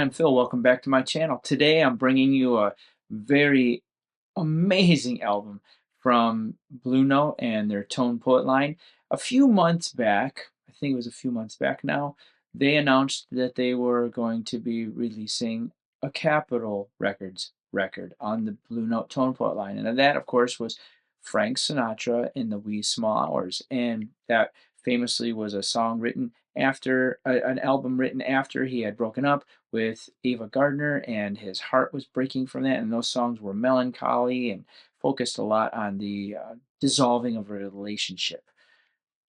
I'm Phil. Welcome back to my channel. Today I'm bringing you a very amazing album from Blue Note and their Tone Poet line. A few months back, I think it was a few months back now, they announced that they were going to be releasing a Capitol Records record on the Blue Note Tone Poet line. And that, of course, was Frank Sinatra in the Wee Small Hours. And that famously was a song written after an album written after he had broken up with Ava Gardner, and his heart was breaking from that. And those songs were melancholy and focused a lot on the dissolving of a relationship.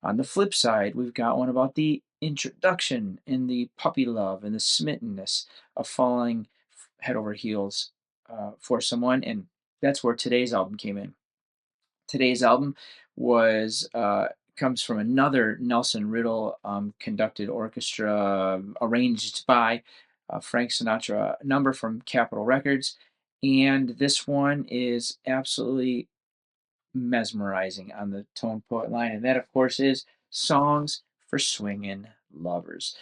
On the flip side, we've got one about the introduction and the puppy love and the smittenness of falling head over heels for someone. And that's where today's album came in. Today's album was comes from another Nelson Riddle conducted orchestra arranged by Frank Sinatra number from Capitol Records, and this one is absolutely mesmerizing on the Tone Poet line, and that of course is Songs for Swingin Lovers.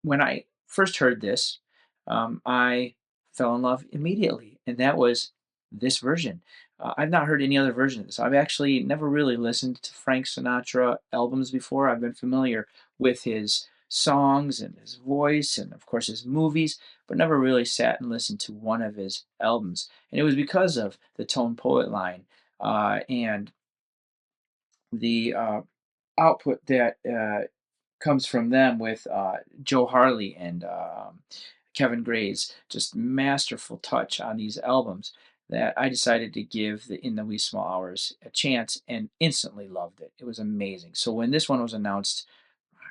When I first heard this, I fell in love immediately, and that was this version. I've not heard any other version of this. I've actually never really listened to Frank Sinatra albums before. I've been familiar with his songs and his voice and, of course, his movies, but never really sat and listened to one of his albums. And it was because of the Tone Poet line and the output that comes from them with Joe Harley and Kevin Gray's just masterful touch on these albums that I decided to give In the Wee Small Hours a chance and instantly loved it. It was amazing. So when this one was announced,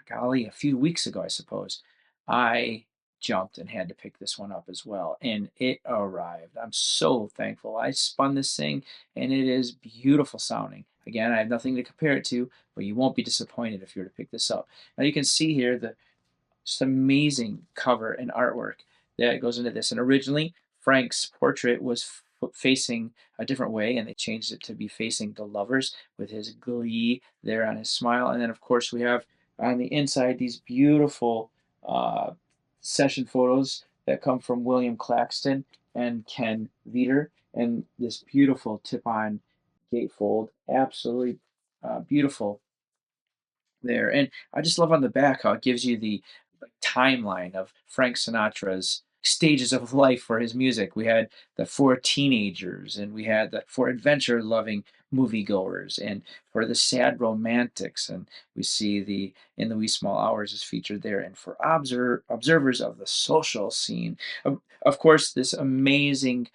golly, a few weeks ago, I suppose, I jumped and had to pick this one up as well. And it arrived. I'm so thankful. I spun this thing and it is beautiful sounding. Again, I have nothing to compare it to, but you won't be disappointed if you were to pick this up. Now you can see here the just amazing cover and artwork that goes into this. And originally, Frank's portrait was facing a different way, and they changed it to be facing the lovers with his glee there on his smile. And then, of course, we have on the inside these beautiful session photos that come from William Claxton and Ken Veter, and this beautiful tip-on gatefold. Absolutely beautiful there. And I just love on the back how it gives you the timeline of Frank Sinatra's stages of life for his music. We had the four teenagers, and we had the four adventure loving moviegoers, and for the sad romantics, and we see the In the Wee Small Hours is featured there, and for observers of the social scene. Of course, this amazing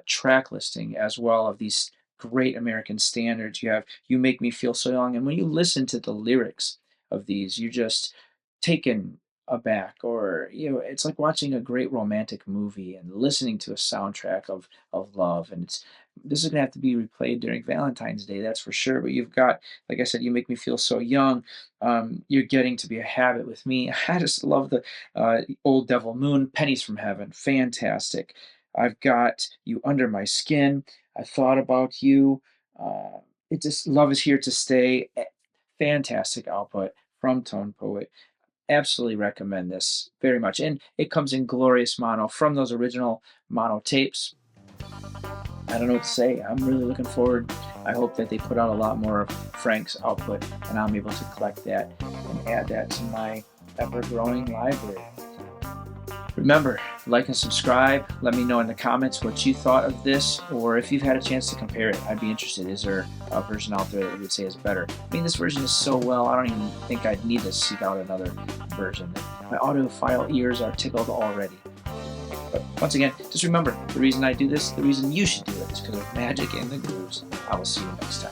track listing as well of these great American standards. You have You Make Me Feel So Young, and when you listen to the lyrics of these, you're just taken aback, or it's like watching a great romantic movie and listening to a soundtrack of love. And this is gonna have to be replayed during Valentine's Day, that's for sure. But you've got, like I said, You Make Me Feel So Young. You're Getting to Be a Habit with Me. I just love the Old Devil Moon, Pennies from Heaven, fantastic. I've got You Under My Skin, I Thought About You. It just Love Is Here to Stay. Fantastic output from Tone Poet. Absolutely recommend this very much. And it comes in glorious mono from those original mono tapes. I don't know what to say. I'm really looking forward. I hope that they put out a lot more of Frank's output and I'm able to collect that and add that to my ever-growing library. Remember, like and subscribe. Let me know in the comments what you thought of this, or if you've had a chance to compare it. I'd be interested. Is there a version out there that you would say is better? I mean, this version is so well, I don't even think I'd need to seek out another version. My audiophile ears are tickled already. But once again, just remember, the reason I do this, the reason you should do it, is because of magic and the grooves. I will see you next time.